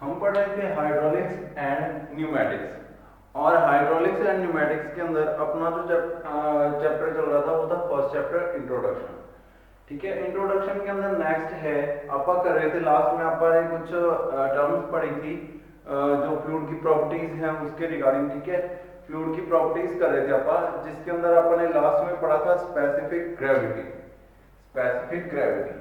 हम पढ़ रहे थे हाइड्रोलिक्स एंड न्यूमेटिक्स और हाइड्रोलिक्स एंड न्यूमेटिक्स के अंदर अपना जो चैप्टर चल रहा था वो था फर्स्ट चैप्टर इंट्रोडक्शन। ठीक है, इंट्रोडक्शन के अंदर नेक्स्ट है आपा कर रहे थे लास्ट में आपा ने कुछ टर्म्स पढ़ी थी जो फ्लूइड की प्रॉपर्टीज हैं उसके रिगार्डिंग। ठीक है, फ्लूइड की प्रॉपर्टीज कर रहे थे आपा, जिसके अंदर आपने लास्ट में पढ़ा था स्पेसिफिक ग्रेविटी। स्पेसिफिक ग्रेविटी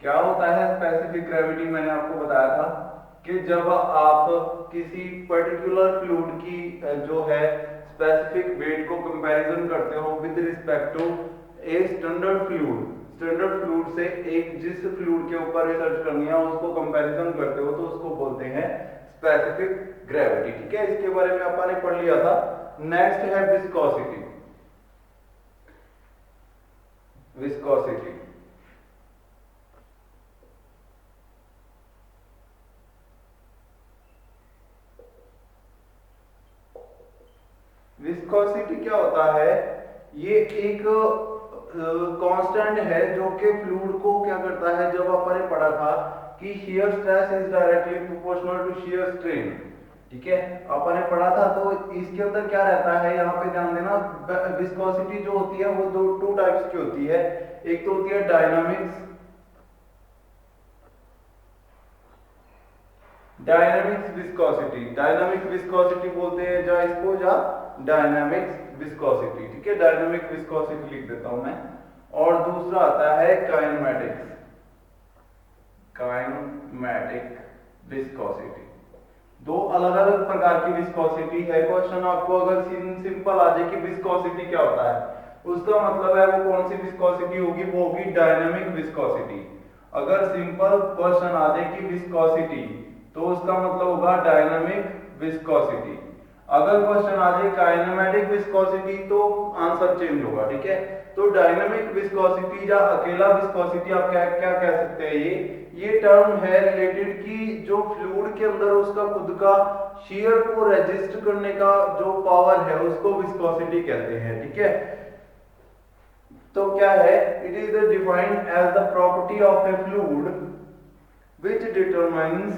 क्या होता है? स्पेसिफिक ग्रेविटी मैंने आपको बताया था कि जब आप किसी पर्टिकुलर फ्लूइड की जो है स्पेसिफिक वेट को कंपैरिजन करते हो with respect to a standard fluid, standard fluid से एक जिस फ्लूइड के ऊपर रिसर्च करनी है उसको कंपैरिजन करते हो तो उसको बोलते हैं स्पेसिफिक ग्रेविटी। ठीक है, इसके बारे में आपने पढ़ लिया था। नेक्स्ट है विस्कोसिटी। विस्कोसिटी विस्कोसिटी क्या होता है? ये एक कांस्टेंट है जो कि फ्लूइड को क्या करता है, जब आपने पढ़ा था कि shear stress is directly proportional to shear strain. ठीक है, आपने पढ़ा था। तो इसके अंदर क्या रहता है, यहाँ पे ध्यान देना, विस्कोसिटी जो होती है वो टू टाइप्स की होती है। एक तो होती है dynamics, dynamics viscosity, dynamic viscosity बोलते हैं या इसको, या डायनामिक्स विस्कोसिटी। ठीक है, डायनामिक विस्कोसिटी लिख देता हूं मैं। और दूसरा आता है काइनेमेटिक्स, काइनेमेटिक विस्कोसिटी। दो अलग अलग प्रकार की विस्कोसिटी है। क्वेश्चन आपको अगर सिंपल आ जाए कि विस्कोसिटी क्या होता है, उसका मतलब है वो कौन सी विस्कोसिटी होगी, वो होगी डायनामिक विस्कोसिटी। अगर सिंपल क्वेश्चन आ जाए कि विस्कोसिटी, तो उसका मतलब होगा डायनामिक विस्कोसिटी। अगर क्वेश्चन आ जाए काइनेमेटिक विस्कोसिटी तो आंसर चेंज होगा। ठीक है, तो डायनामिक विस्कोसिटी या अकेला विस्कोसिटी आप क्या क्या कह सकते हैं, ये टर्म है रिलेटेड कि जो फ्लूइड के अंदर उसका खुद का शियर को रेजिस्ट करने का जो पावर है उसको विस्कोसिटी कहते हैं। ठीक है, तो क्या है, it is defined as the property of a fluid which determines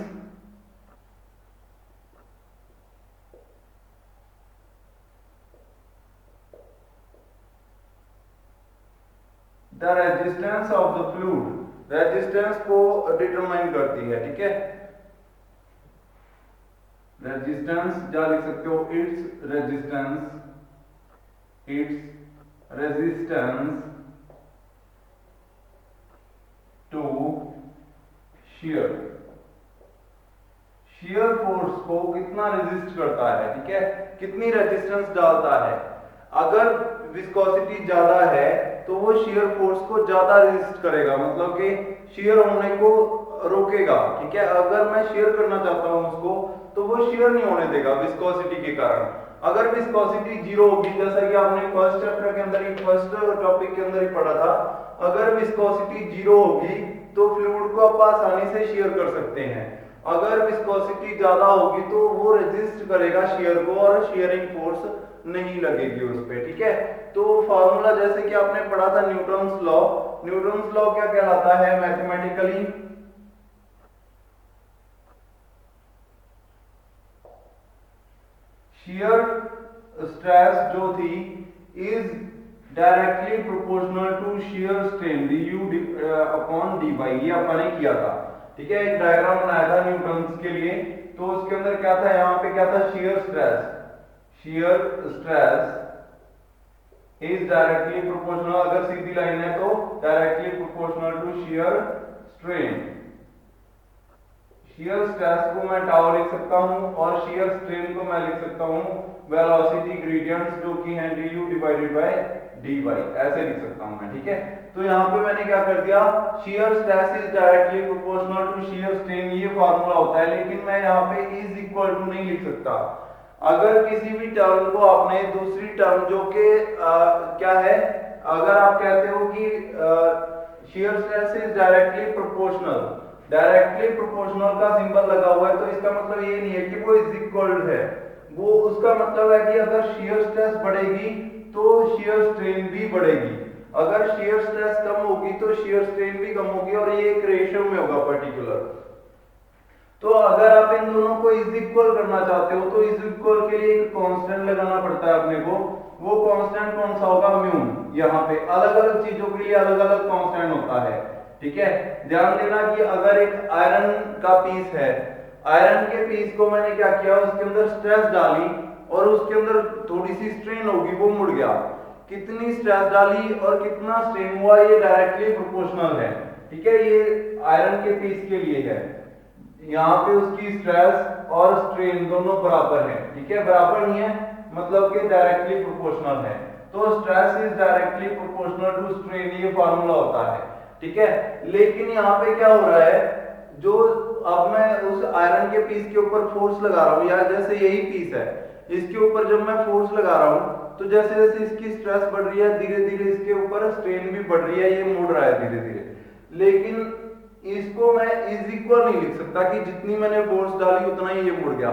the resistance of the fluid, resistance को डिटरमाइन करती है। ठीक है, रेजिस्टेंस क्या लिख सकते हो, it's resistance, it's resistance to shear, shear force को कितना रेजिस्ट करता है। ठीक है, कितनी रेजिस्टेंस डालता है। अगर विस्कोसिटी ज्यादा है तो वो शियर फोर्स को ज्यादा रेजिस्ट करेगा, मतलब कि शियर होने को रोकेगा। ठीक है, अगर मैं शेयर करना चाहता हूं उसको तो वो शेयर नहीं होने देगा विस्कोसिटी के कारण। अगर विस्कोसिटी जीरो होगी, जैसा कि आपने फर्स्ट चैप्टर के अंदर ही, फर्स्ट टॉपिक के अंदर ही पढ़ा था, अगर विस्कोसिटी जीरो होगी तो फ्लूइड को आप आसानी से शेयर कर सकते हैं। अगर विस्कोसिटी ज्यादा होगी तो वो रेजिस्ट करेगा शेयर को और शेयरिंग फोर्स नहीं लगेगी उस पे। ठीक है, तो फार्मूला जैसे कि आपने पढ़ा था न्यूटन्स लॉ, न्यूटन्स लॉ क्या कहलाता है मैथमेटिकली, शियर स्ट्रेस जो थी is directly proportional to shear strain du upon dy, ये अपने किया था। ठीक है, एक डायग्राम बनाया था न्यूटन्स के लिए, तो उसके अंदर क्या था, यहाँ पे क्या था, shear stress, shear stress is directly proportional, अगर सीधी लाइन है तो directly proportional to shear strain. Shear stress को मैं टाउ लिख सकता हूं और शियर स्ट्रेन को मैं लिख सकता हूं वेलोसिटी ग्रेडियंट्स जो कि हैं du डिवाइडेड बाय dy, ऐसे लिख सकता हूं मैं। ठीक है, तो यहां पे मैंने क्या कर दिया, shear stress is directly proportional to shear strain, ये फार्मूला होता है, लेकिन मैं यहां पे इज इक्वल टू नहीं लिख सकता। अगर किसी भी टर्म को आपने दूसरी टर्म जो कि क्या है, अगर आप कहते हो कि shear stress is directly proportional, directly proportional का सिंबल लगा हुआ है तो इसका मतलब ये नहीं है कि वो इज इक्वल है। वो उसका मतलब है कि अगर शियर स्ट्रेस बढ़ेगी तो शियर स्ट्रेन भी बढ़ेगी। अगर शियर स्ट्रेस कम होगी तो शियर स्ट्रेन भी कम होगी, और ये एक रेशियो में होगा पर्टिकुलर। तो अगर आप इन दोनों को इज इक्वल करना चाहते हो तो इज इक्वल के लिए एक कांस्टेंट लगाना पड़ता है अपने को। वो कांस्टेंट कौन सा होगा? म्यू। यहाँ पे अलग अलग चीजों के लिए अलग अलग कांस्टेंट होता है, ठीक है। ध्यान देना कि अगर एक आयरन का पीस है, आयरन के पीस को मैंने क्या किया, उसके अंदर स्ट्रेस डाली और उसके अंदर थोड़ी सी स्ट्रेन होगी, वो मुड़ गया। कितनी स्ट्रेस डाली और कितना स्ट्रेन हुआ, ये डायरेक्टली प्रोपोर्शनल है, ठीक है। ये आयरन के पीस के लिए है। यहाँ पे उसकी स्ट्रेस और स्ट्रेन दोनों बराबर है, ठीक है। बराबर नहीं है मतलब कि डायरेक्टली प्रोपोर्शनल है। तो stress is directly proportional to strain, ये फार्मूला होता है, ठीक है। लेकिन यहाँ पे क्या हो रहा है, जो अब मैं उस आयरन के पीस के ऊपर फोर्स लगा रहा हूँ, या जैसे यही पीस है, इसके ऊपर जब मैं फोर्स लगा रहा हूँ तो जैसे जैसे इसकी स्ट्रेस बढ़ रही है, धीरे धीरे इसके ऊपर स्ट्रेन भी बढ़ रही है, ये मुड़ रहा है धीरे धीरे। लेकिन इसको मैं इज इक्वल नहीं लिख सकता कि जितनी मैंने फोर्स डाली उतना ही ये मुड़ गया।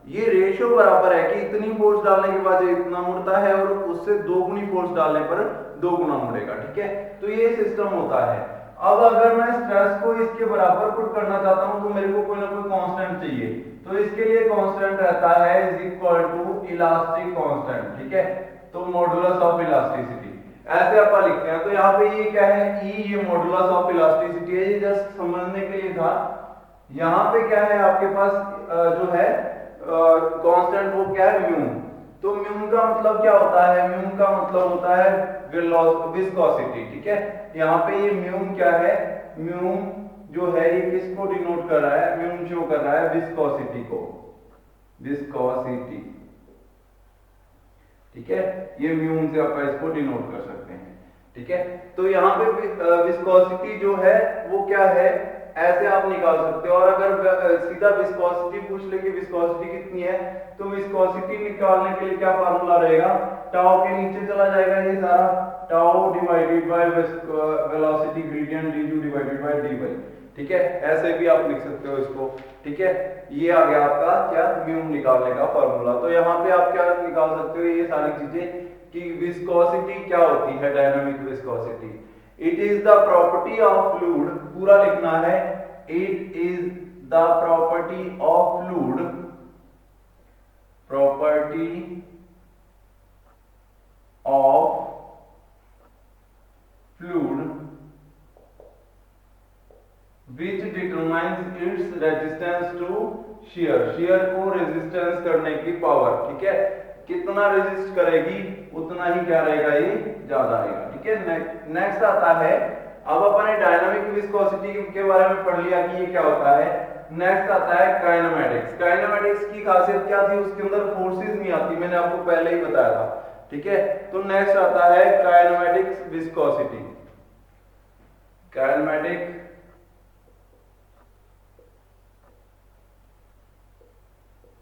ये रेशियो बराबर है कि इतनी फोर्स डालने के बाद ये इतना मुड़ता है और उससे दोगुनी फोर्स डालने पर दो गुना मुड़ेगा, ठीक है। तो ये सिस्टम होता है। अब अगर मैं स्ट्रेस को इसके बराबर पुट करना चाहता हूं तो मेरे को कोई ना कोई कांस्टेंट चाहिए। तो इसके लिए कांस्टेंट रहता है is equal to elastic constant, ठीक है। तो मॉडुलस ऑफ इलास्टिसिटी ऐसे अपन लिखते हैं। तो यहाँ पे ये क्या है, ई, ये मॉडुलस ऑफ इलास्टिसिटी है, ये जस्ट समझने के लिए था। यहाँ पे क्या है आपके पास जो है कांस्टेंट, वो क्या है? म्यू। तो म्यू का मतलब क्या होता है? म्यू का मतलब होता है विस्कोसिटी, ठीक है। यहाँ पे ये म्यू क्या है? म्यू जो है ये किसको डिनोट कर रहा है? म्यू शो कर रहा है विस्कोसिटी को, विस्कोसिटी, ठीक है। ये म्यू से आप इसको डिनोट कर सकते हैं, ठीक है। तो यहाँ पे विस्कोसिटी जो है वो क्या है, ऐसे आप निकाल सकते हो। और अगर सीधा विस्कोसिटी पूछ ले कि विस्कोसिटी कितनी है, तो विस्कोसिटी निकालने के लिए क्या फार्मूला रहेगा? टाउ के नीचे चला जाएगा ये सारा, tau divided by velocity gradient d divided by d y, ठीक है। ऐसे भी आप लिख सकते हो इसको, ठीक है। ये आ गया आपका क्या? म्यू निकालने का फार्मूला। तो यहाँ पे आप क्या निकाल सकते हो, ये सारी चीजें कि विस्कोसिटी क्या होती है, dynamic viscosity. It is the property of fluid, पूरा लिखना है, it is the property of fluid, property of fluid which determines its resistance to shear, shear को रेजिस्टेंस करने की पावर, ठीक है। कितना रेजिस्ट करेगी उतना ही क्या रहेगा, ये ज्यादा रहेगा, ठीक है। नेक्स्ट आता है, अब अपन ने डायनामिक विस्कोसिटी के बारे में पढ़ लिया कि ये क्या होता है। नेक्स्ट आता है काइनेमेटिक्स। काइनेमेटिक्स की खासियत क्या थी? उसके अंदर फोर्सेस नहीं आती, मैंने आपको पहले ही बताया था, ठीक है। तो नेक्स्ट आता है kinematics viscosity, kinematic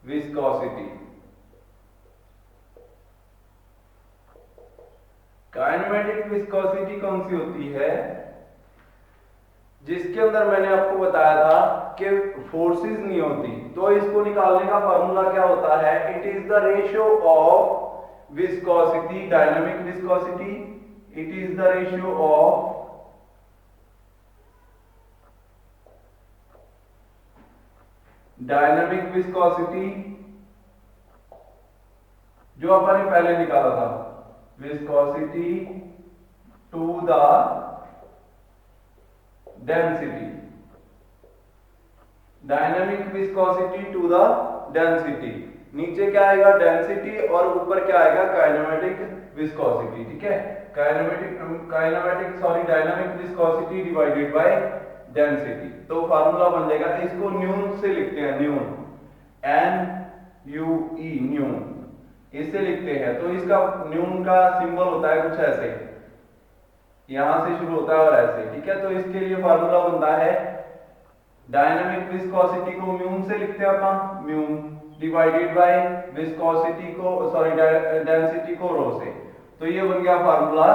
viscosity. Kinematic viscosity कौन सी होती है? जिसके अंदर मैंने आपको बताया था कि फोर्सेस नहीं होती। तो इसको निकालने का फार्मूला क्या होता है? It is the ratio of viscosity, dynamic viscosity, it is the ratio of dynamic viscosity, जो अपन ने पहले निकाला था, viscosity to the density, dynamic viscosity to the density. नीचे क्या आएगा? डेंसिटी, और ऊपर क्या आएगा? काइनेमेटिक विस्कोसिटी, ठीक है। Dynamic viscosity divided by density. तो फार्मूला बन जाएगा, इसको न्यून से लिखते हैं, न्यून, NUE, न्यून, इससे लिखते हैं। तो इसका न्यून का सिंबल होता है कुछ ऐसे, यहां से शुरू होता है और ऐसे, ठीक है। तो इसके लिए फार्मूला बनता है, डायनामिक विस्कोसिटी को म्यून से लिखते हैं अपन, म्यून डिवाइडेड बाय विस्कोसिटी को, सॉरी डेंसिटी को रो से। तो ये बन गया फार्मूला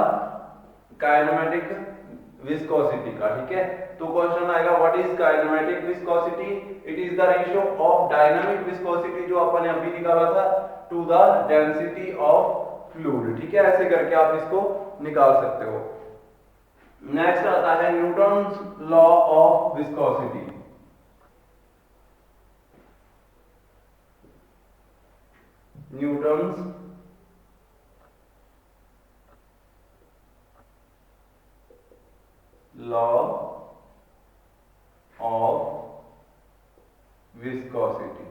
काइनेमेटिक विस्कोसिटी का, ठीक है। तो क्वेश्चन आएगा, what is kinematic viscosity? It is the ratio of dynamic viscosity, जो अपन ने अभी निकाला था, to the density of fluid. ठीक है, ऐसे करके आप इसको निकाल सकते हो। नेक्स्ट आता है Newton's law of viscosity. Newton's law of viscosity.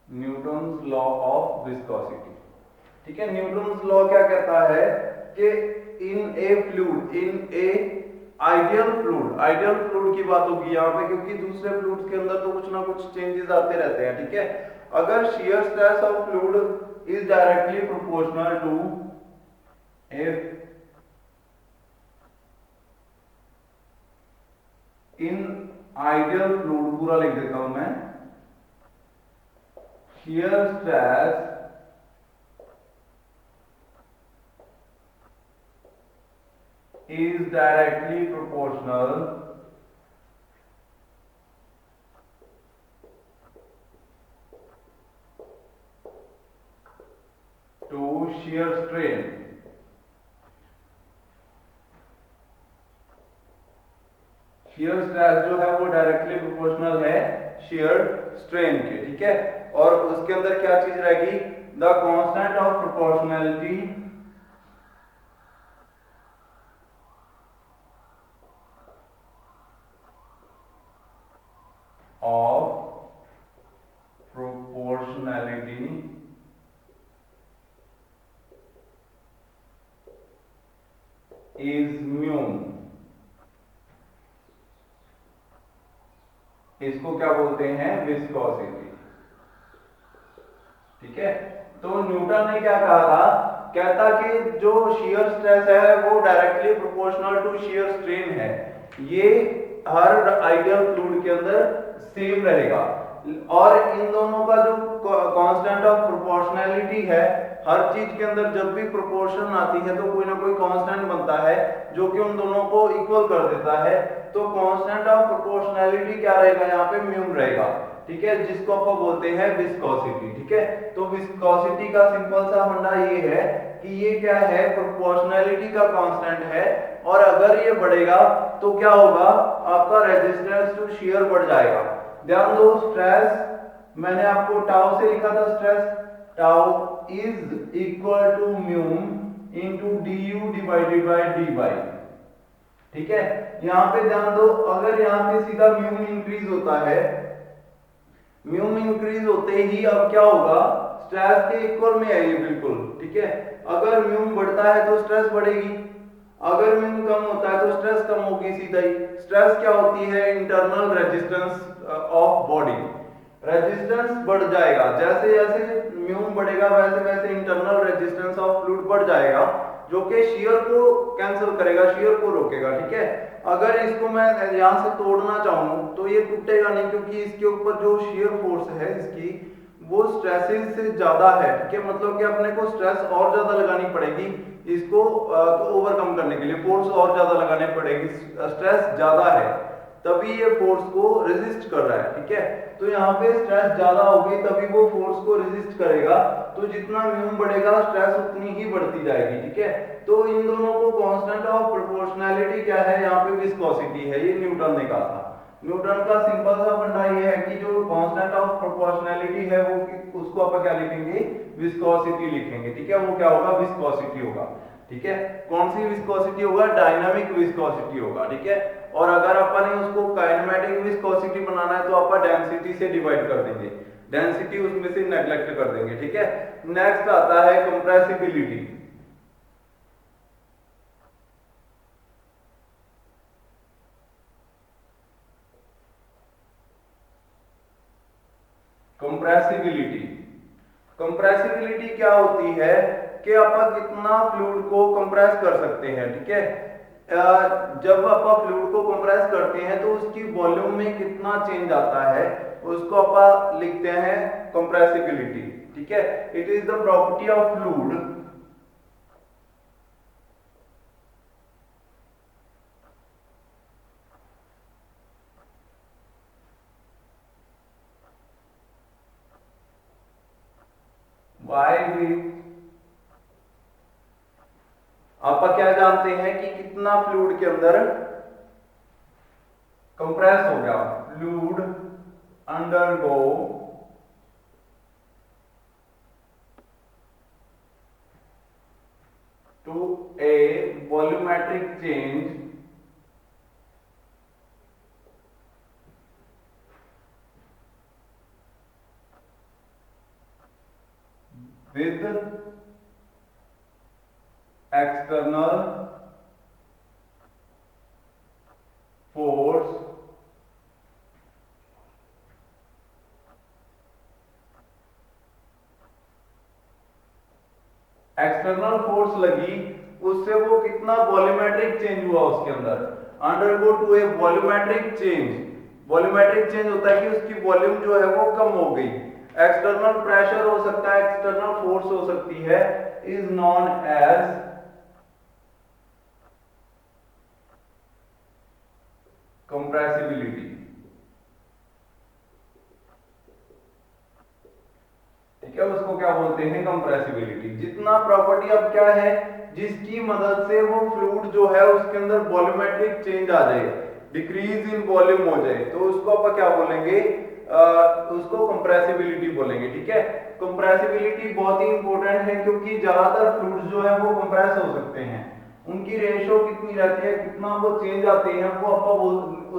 Newton's law of viscosity. ठीक है, न्यूटन्स लॉ क्या कहता है कि in a fluid, in a ideal fluid, ideal fluid की बात होगी यहाँ पे, क्योंकि दूसरे फ्लूइड्स के अंदर तो कुछ ना कुछ चेंजेस आते रहते हैं। ठीक है, अगर shear stress of fluid is directly proportional to if in ideal fluid, पूरा लिख देता हूं मैं, shear stress is directly proportional to shear strain। Shear stress जो है वो डायरेक्टली प्रोपोर्शनल है शियर स्ट्रेन के। ठीक है, और उसके अंदर क्या चीज रहेगी, the constant of proportionality is mu। इसको क्या बोलते हैं, विस्कोसिटी। ठीक है, तो न्यूटन ने क्या कहा था, कहता कि जो शियर स्ट्रेस है वो directly proportional to shear strain है, ये हर आइडियल फ्लूइड के अंदर सेम रहेगा। और इन दोनों का जो कांस्टेंट ऑफ प्रोपोर्शनैलिटी है, हर चीज के अंदर जब भी प्रोपोर्शन आती है तो कोई ना कोई कांस्टेंट बनता है जो कि उन दोनों को इक्वल कर देता है। तो कांस्टेंट ऑफ प्रोपोर्शनैलिटी क्या रहेगा, यहाँ पे म्यू रहेगा। ठीक है, जिसको आप बोलते हैं विस्कोसिटी। ठीक है, तो विस्कोसिटी का सिंपल सा फंडा ये है कि ये क्या है, प्रोपोर्शनैलिटी का कांस्टेंट है, और अगर ये बढ़ेगा तो क्या होगा, आपका रेजिस्टेंस टू शियर बढ़ जाएगा। ध्यान दो, स्ट्रेस मैंने आपको टाउ से लिखा था, stress tau is equal to mu into d u divided by d y. ठीक है, यहां पे ध्यान दो, अगर यहां पे सीधा म्यू इंक्रीज होता है, म्यू इंक्रीज होते ही अब क्या होगा, स्ट्रेस के इक्वल में है ये बिल्कुल। ठीक है, अगर म्यू बढ़ता है तो स्ट्रेस बढ़ेगी, अगर म्यू कम होता है तो स्ट्रेस कम होगी सीधा ही। स्ट्रेस क्या होती है, internal resistance of body. Resistance बढ़ जाएगा, जैसे जैसे म्यू बढ़ेगा वैसे वैसे इंटरनल रेजिस्टेंस ऑफ फ्लूइड बढ़ जाएगा, जो कि शियर को कैंसिल करेगा, शियर को रोकेगा। ठीक है, अगर इसको मैं यहां से तोड़ना चाहूं तो ये टूटेगा नहीं, क्योंकि इसके ऊपर जो शियर फोर्स है इसकी, वो स्ट्रेसेस से ज्यादा है। ठीक है, मतलब कि अपने को स्ट्रेस और ज्यादा लगानी पड़ेगी इसको ओवरकम करने के लिए, फोर्स और ज्यादा लगानी पड़ेगी, स्ट्रेस ज्यादा है तभी ये फोर्स को रेजिस्ट कर रहा है। ठीक है, तो यहाँ पे स्ट्रेस ज्यादा होगी तभी वो फोर्स को रेजिस्ट करेगा, तो जितना म्यू बढ़ेगा स्ट्रेस उतनी ही बढ़ती जाएगी। ठीक है, तो इन दोनों को कांस्टेंट ऑफ प्रोपोर्शनैलिटी क्या है, यहाँ पे विस्कोसिटी है, ये न्यूटन ने कहा था। न्यूटन का सिंपल सा फंडा ये है कि जो कांस्टेंट ऑफ प्रोपोर्शनैलिटी है वो उसको आप क्या लिखेंगे, विस्कोसिटी लिखेंगे। ठीक है, वो क्या होगा, विस्कोसिटी होगा। ठीक है, कौन सी विस्कोसिटी होगा, डायनामिक विस्कोसिटी होगा। ठीक है, और अगर अपन ने उसको काइनेमेटिक विस्कोसिटी बनाना है तो अपन डेंसिटी से डिवाइड कर देंगे, डेंसिटी उसमें से नेग्लेक्ट कर देंगे। ठीक है, नेक्स्ट आता है कंप्रेसिबिलिटी। कंप्रेसिबिलिटी, कंप्रेसिबिलिटी क्या होती है कि अपन कितना फ्लूइड को कंप्रेस कर सकते हैं। ठीक है, जब अपन फ्लूइड को कंप्रेस करते हैं तो उसकी वॉल्यूम में कितना चेंज आता है उसको अपन लिखते हैं कंप्रेसिबिलिटी। ठीक है, it is the property of fluid by which, आप क्या जानते हैं कि कितना फ्लूइड के अंदर कंप्रेस हो गया, fluid undergo to a volumetric change with external force external force लगी, उससे वो कितना वॉल्यूमेट्रिक चेंज हुआ उसके अंदर, undergo to a volumetric change. Volumetric change होता है कि उसकी वॉल्यूम जो है वो कम हो गई। एक्सटर्नल प्रेशर हो सकता है, एक्सटर्नल फोर्स हो सकती है, इज नॉन एज कंप्रेसिबिलिटी। ठीक है, उसको क्या बोलते हैं, कंप्रेसिबिलिटी। जितना प्रॉपर्टी अब क्या है, जिसकी मदद से वो फ्लूइड जो है उसके अंदर वॉल्यूमेट्रिक चेंज आ जाए, डिक्रीज इन वॉल्यूम हो जाए, तो उसको आप क्या बोलेंगे, उसको कंप्रेसिबिलिटी बोलेंगे। ठीक है, कंप्रेसिबिलिटी बहुत ही इंपॉर्टेंट है क्योंकि ज्यादातर फ्लूइड्स जो है वो कंप्रेस हो सकते हैं। उनकी रेशो कितनी रहती है, कितना वो चेंज आते हैं, वो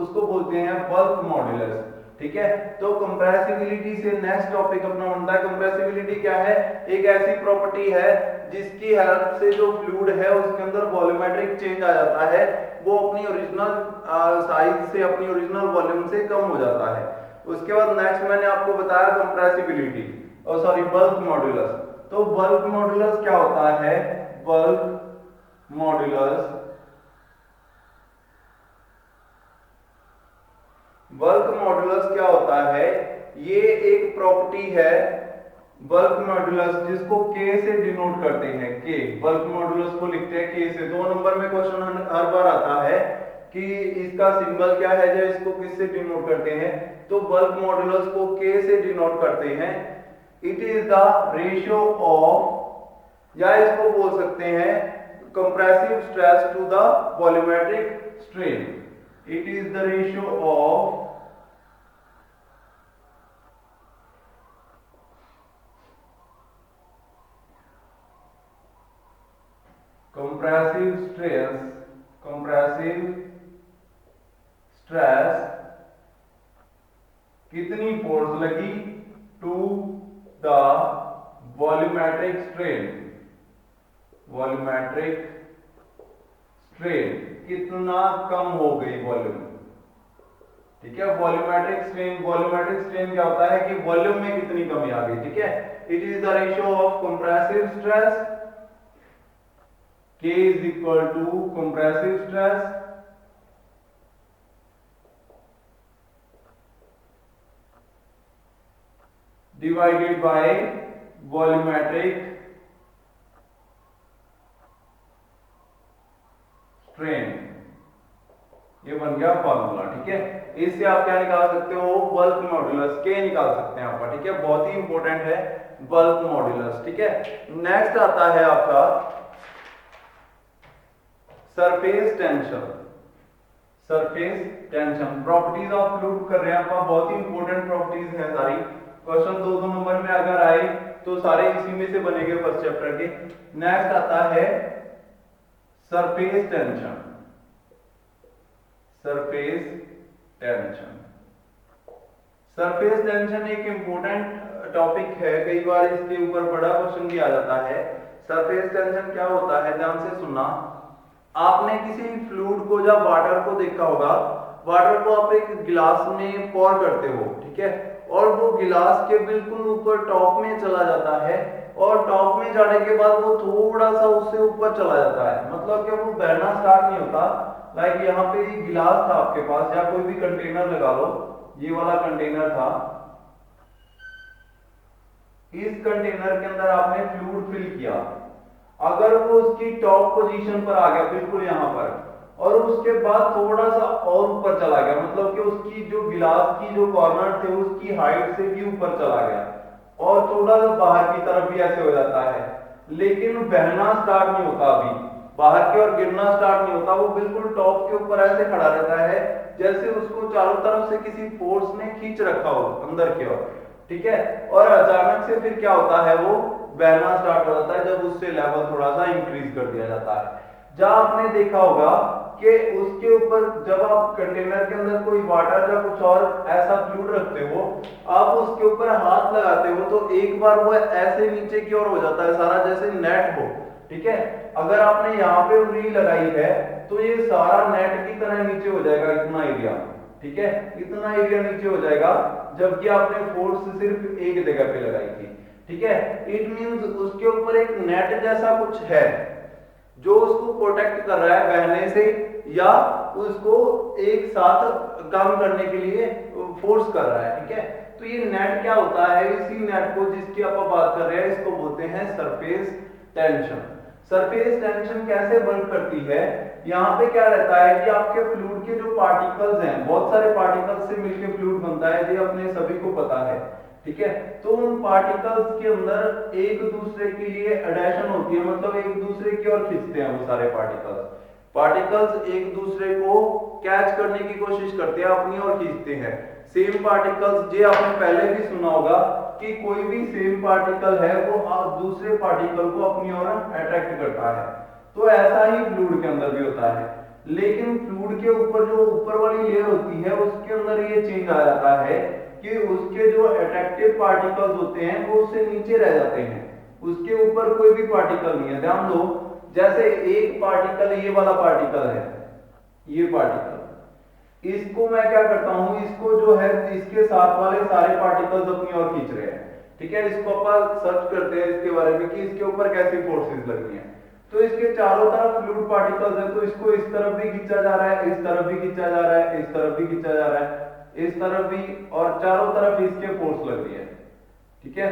उसको बोलते हैं बल्क मॉड्यूलस। ठीक है, तो कंप्रेसिबिलिटी से नेक्स्ट टॉपिक अपना बनता है, कंप्रेसिबिलिटी क्या है, एक ऐसी प्रॉपर्टी है जिसकी हेल्प से जो फ्लूइड है उसके अंदर वॉल्यूमेट्रिक चेंज आ जाता है, वो अपनी ओरिजिनल साइज से, अपनी ओरिजिनल वॉल्यूम से कम हो जाता है। उसके बाद नेक्स्ट मैंने आपको बताया कंप्रेसिबिलिटी, और सॉरी बल्क मॉड्यूलस। तो बल्क मॉड्यूलस क्या होता है, बल्क मॉड्यूलस, बल्क मॉड्यूलस क्या होता है, ये एक प्रॉपर्टी है बल्क मॉड्यूलस जिसको K से डिनोट करते हैं। K, बल्क मॉड्यूलस को लिखते हैं K से। 2 नंबर में क्वेश्चन हर बार आता है कि इसका सिंबल क्या है, या इसको किससे डिनोट करते हैं, तो बल्क मॉड्यूलस को K से डिनोट करते हैं। It is the ratio of, या इसको बोल सकते हैं compressive stress to the volumetric strain. It is the ratio of compressive stress कितनी फोर्स लगी, to the volumetric strain, volumetric strain कितना कम हो गई वॉल्यूम। ठीक है, वॉल्यूमेट्रिक स्ट्रेन, वॉल्यूमेट्रिक स्ट्रेन क्या होता है कि वॉल्यूम में कितनी कमी आ गई। ठीक है, it is the ratio of compressive stress, K is equal to compressive stress divided by volumetric strain। ये बन गया फॉर्मूला। ठीक है, इससे आप क्या निकाल सकते हो, बल्क मॉड्यूलस K निकाल सकते हैं आपका। ठीक है, बहुत ही इंपॉर्टेंट है बल्क मॉड्यूलस। ठीक है, नेक्स्ट आता है आपका surface tension. Surface tension, properties of fluid कर रहे हैं आपका, बहुत ही इंपॉर्टेंट प्रॉपर्टीज हैं सारी। क्वेश्चन 2 नंबर में अगर आए तो सारे इसी में से बनेंगे फर्स्ट चैप्टर के। नेक्स्ट आता है surface tension. Surface tension, surface tension एक इंपॉर्टेंट टॉपिक है, कई बार इसके ऊपर बड़ा क्वेश्चन भी आ जाता है। सरफेस टेंशन क्या होता है, ध्यान से सुनना। आपने किसी फ्लूइड को या वाटर को देखा होगा, वाटर को आप एक गिलास में पोर करते हो, ठीक है, और वो गिलास के बिल्कुल ऊपर टॉप में चला जाता है, और टॉप में जाने के बाद वो थोड़ा सा उससे ऊपर चला जाता है, मतलब कि वो बहना स्टार्ट नहीं होता। लाइक यहाँ पे ये गिलास था आपके पास, या कोई भी कंटेनर लगा लो, ये वाला कंटेनर था, इस कंटेनर के अंदर आपने फ्लूइड फिल किया। अगर वो उसकी टॉप पोजीशन पर आ गया बिल्कुल यहाँ पर, और उसके बाद थोड़ा सा और ऊपर चला गया, मतलब कि उसकी जो गिलास की जो कॉर्नर थे उसकी हाइट से भी ऊपर चला गया, और थोड़ा सा बाहर की तरफ भी ऐसे हो जाता है, लेकिन बहना स्टार्ट नहीं होता, अभी बाहर की ओर गिरना स्टार्ट नहीं होता, वो बिल्कुल टॉप के ऊपर ऐसे खड़ा रहता है जैसे उसको चारों तरफ से किसी फोर्स ने खींच रखा हो अंदर की ओर, ठीक है। और अचानक से फिर क्या होता है, वो बहना स्टार्ट हो जाता है जब उससे लेवल थोड़ा सा इंक्रीज कर दिया जाता है। जहां आपने देखा होगा कि उसके ऊपर जब आप कंटेनर के अंदर कोई वाटर या कुछ और ऐसा फ्लूइड रखते हो, आप उसके ऊपर हाथ लगाते हो तो एक बार वो ऐसे नीचे की ओर हो जाता है सारा, जैसे नेट हो, ठीक है। अगर आपने यहाँ पे उंगली लगाई है तो ये सारा नेट की तरह नीचे हो जाएगा, इतना एरिया, ठीक है, इतना एरिया नीचे हो जाएगा, जबकि आपने फोर्स सिर्फ एक जगह पे लगाई थी, ठीक है। इट मींस उसके ऊपर एक नेट जैसा कुछ है जो उसको प्रोटेक्ट कर रहा है बहने से, या उसको एक साथ काम करने के लिए फोर्स कर रहा है, ठीक है। तो ये नेट क्या होता है, इसी नेट को जिसकी आप बात कर रहे हैं इसको बोलते हैं सरफेस टेंशन। सरफेस टेंशन कैसे वर्क करती है, यहाँ पे क्या रहता है कि आपके फ्लूइड के जो पार्टिकल्स हैं, बहुत सारे पार्टिकल्स से मिलकर फ्लूइड बनता है, ये अपने सभी को पता है, ठीक है। तो उन पार्टिकल्स के अंदर एक दूसरे के लिए एडेशन होती है, मतलब एक दूसरे की ओर खींचते हैं वो सारे पार्टिकल्स एक दूसरे को कैच करने की कोशिश करते हैं, अपनी ओर खींचते हैं। सेम पार्टिकल्स, ये आपने पहले भी सुना होगा कि कोई भी सेम पार्टिकल है वो दूसरे पार्टिकल को अपनी ओर अट्रैक्ट करता है। तो ऐसा ही फ्लूइड के अंदर भी होता है, लेकिन फ्लूइड के ऊपर जो ऊपर वाली लेयर होती है उसके अंदर ये चेंज आ जाता है कि उसके जो अट्रैक्टिव पार्टिकल्स होते हैं वो उससे नीचे रह जाते हैं, उसके ऊपर कोई भी पार्टिकल नहीं है। ध्यान दो, जैसे एक पार्टिकल, ये वाला पार्टिकल है, ये पार्टिकल, इसको मैं क्या करता हूं, इसको जो है इसके साथ वाले सारे पार्टिकल्स अपनी ओर खींच रहे हैं, ठीक है। इसको अपन सर्च करते हैं इसके बारे में कि इसके ऊपर कैसी फोर्सेस लग रही हैं। तो इसके चारों तरफ फ्लूइड पार्टिकल्स है, तो इसको इस तरफ भी खींचा जा रहा है, इस तरफ भी खींचा जा रहा है, इस तरफ भी खींचा जा रहा है, इस तरफ भी, और चारों तरफ इसके फोर्स लग रही है, ठीक है,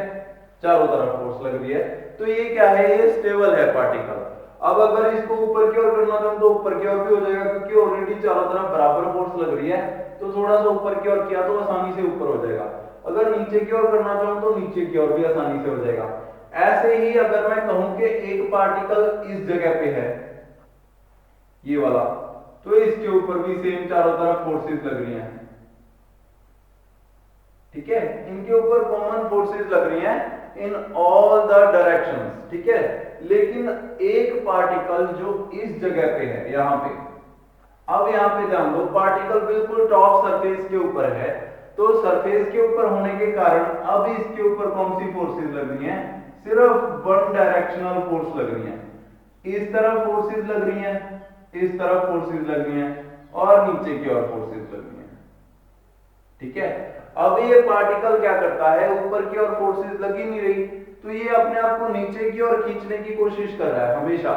चारों तरफ फोर्स लग रही है। तो ये क्या है, ये स्टेबल है पार्टिकल। अब अगर इसको ऊपर की ओर करना चाहूं तो ऊपर की ओर भी हो जाएगा, क्योंकि ऑलरेडी चारों तरफ बराबर फोर्स लग रही है, तो थोड़ा सा ऊपर की ओर किया तो आसानी से ऊपर हो जाएगा। अगर नीचे की ओर करना चाहूं तो नीचे की ओर भी आसानी से हो जाएगा। ऐसे ही अगर मैं कहूं कि एक पार्टिकल इस जगह पे है, ये वाला, तो इसके ऊपर भी सेम चारों तरफ फोर्सेस लग रही हैं, ठीक है, इनके ऊपर कॉमन फोर्सेस लग रही हैं इन ऑल द डायरेक्शंस, ठीक है। लेकिन एक पार्टिकल जो इस जगह पे है, यहां पे, अब यहां पे ध्यान दो, पार्टिकल बिल्कुल टॉप सरफेस के ऊपर है, तो सरफेस के ऊपर होने के कारण अब इसके ऊपर कौन सी फोर्सेस लग रही हैं, सिर्फ वन डायरेक्शनल फोर्स लग रही हैं। इस तरफ फोर्सेस लग रही हैं, इस तरफ फोर्सेस लग रही हैं, और नीचे की ओर फोर्सेस लग रही हैं, ठीक है। अब ये पार्टिकल क्या करता है, ऊपर की ओर फोर्सेस लगी नहीं रही, तो ये अपने आप को नीचे की ओर खींचने की कोशिश कर रहा है हमेशा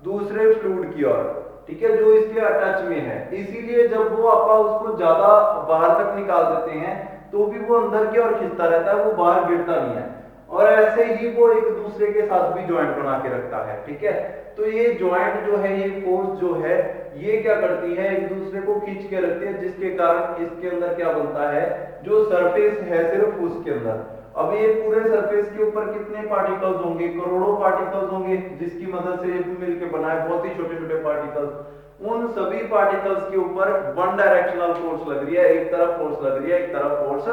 दूसरे फ्लूइड की ओर, ठीक है, जो इसके टच में है। इसीलिए जब वो अपन उसको ज्यादा बाहर तक निकाल देते हैं तो भी वो अंदर की ओर खींचता रहता है, वो बाहर गिरता नहीं है। और ऐसे ही वो एक दूसरे के साथ भी ज्वाइंट बना के रखता है, ठीक है। तो ये ज्वाइंट जो है, ये फोर्स जो है, ये क्या करती है, एक दूसरे को खींच के रखती है, जिसके कारण इसके अंदर क्या बनता है, जो सरफेस है सिर्फ उसके अंदर, अब ये पूरे सरफेस के ऊपर कितने पार्टिकल्स होंगे, करोड़ों पार्टिकल्स होंगे, जिसकी मदद से ये मिलकर बना है, बहुत ही छोटे छोटे पार्टिकल्स। उन सभी पार्टिकल्स के ऊपर वन डायरेक्शनल फोर्स लग रही है, एक तरफ फोर्स लग रही है, एक तरफ फोर्स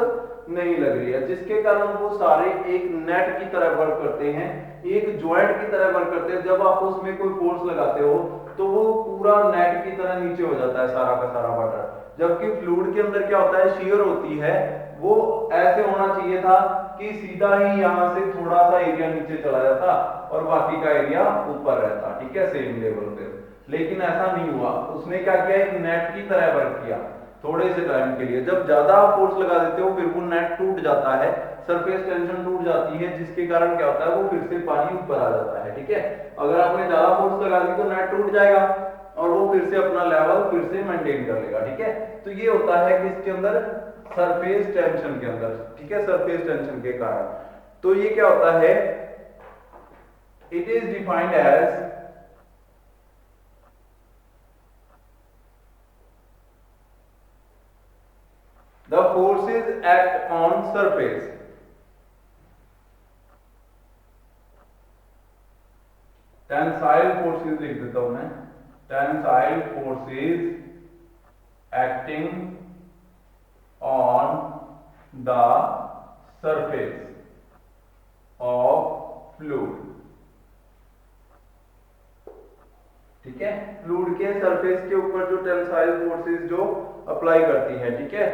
नहीं लग रही है, जिसके कारण वो सारे एक नेट की तरह वर्क करते हैं, एक ज्वाइंट की तरह वर्क करते हैं। जब आप उसमें कोई फोर्स लगाते हो तो वो पूरा नेट की तरह नीचे हो जाता है सारा का सारा वाटर। जबकि फ्लूइड के अंदर क्या होता है, शियर होती है, वो ऐसे होना चाहिए था कि सीधा ही यहां से थोड़ा सा एरिया नीचे चला जाता और बाकी का एरिया ऊपर रहता, ठीक है, सेम लेवल पे। लेकिन ऐसा नहीं हुआ, उसने क्या किया, एक नेट की तरह वर्क किया थोड़े से टाइम के लिए। जब ज्यादा फोर्स लगा देते हो फिर वो नेट टूट जाता है, सरफेस टेंशन टूट जाती है, जिसके कारण क्या होता है, वो फिर से पानी ऊपर आ जाता है, ठीक है। अगर आपने ज्यादा फोर्स लगा दी तो नेट टूट जाएगा और वो फिर से अपना लेवल फिर से मेंटेन कर लेगा, ठीक है। तो ये होता है कि इसके अंदर सरफेस टेंशन के अंदर, ठीक है, सरफेस टेंशन के कारण। तो ये क्या होता है, it is defined as the forces act on surface, tensile forces लिख देता हूं मैं, tensile forces acting on the surface of fluid. ठीक है, फ्लूइड के सरफेस के ऊपर जो टेंसाइल फोर्सेस जो अप्लाई करती है। ठीक है,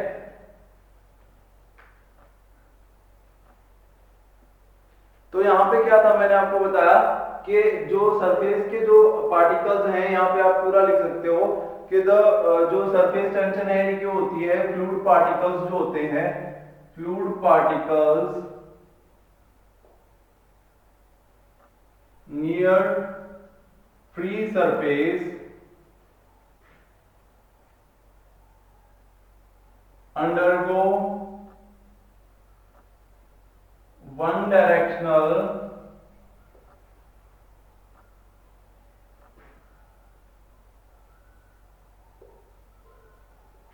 तो यहां पे क्या था, मैंने आपको बताया कि जो सरफेस के जो पार्टिकल्स हैं, यहां पे आप पूरा लिख सकते हो कि जो सरफेस टेंशन है ये क्यों होती है, फ्लूइड पार्टिकल्स जो होते हैं, fluid particles near free surface undergo one directional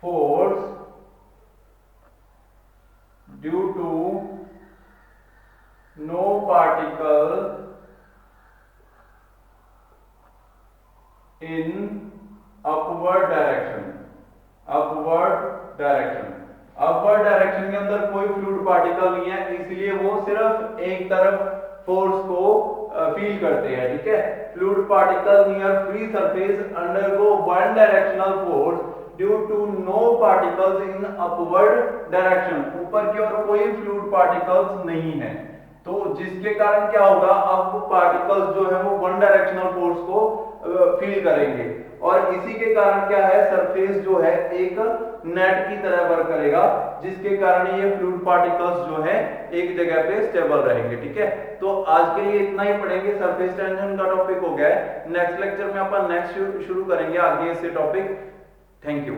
force due to no particle in upward direction। upward direction, upward direction के अंदर कोई फ्लूइड पार्टिकल नहीं है, इसलिए वो सिर्फ एक तरफ फोर्स को फील करते हैं। ठीक है, fluid particle near free surface undergo one directional force due to no particles in upward direction. ऊपर की ओर कोई फ्लूइड पार्टिकल्स नहीं है, तो जिसके कारण क्या होगा, अब वो पार्टिकल्स जो है वो वन डायरेक्शनल फोर्स को फील करेंगे, और इसी के कारण क्या है, सरफेस जो है एक नेट की तरह वर्क करेगा, जिसके कारण ये फ्लूइड पार्टिकल्स जो है एक जगह पे स्टेबल रहेंगे। ठीक है, तो आज के लिए इतना ही पढ़ेंगे, सरफेस टेंशन का टॉपिक हो गया है। नेक्स्ट लेक्चर में अपन नेक्स्ट शुरू करेंगे आगे से टॉपिक। Thank you.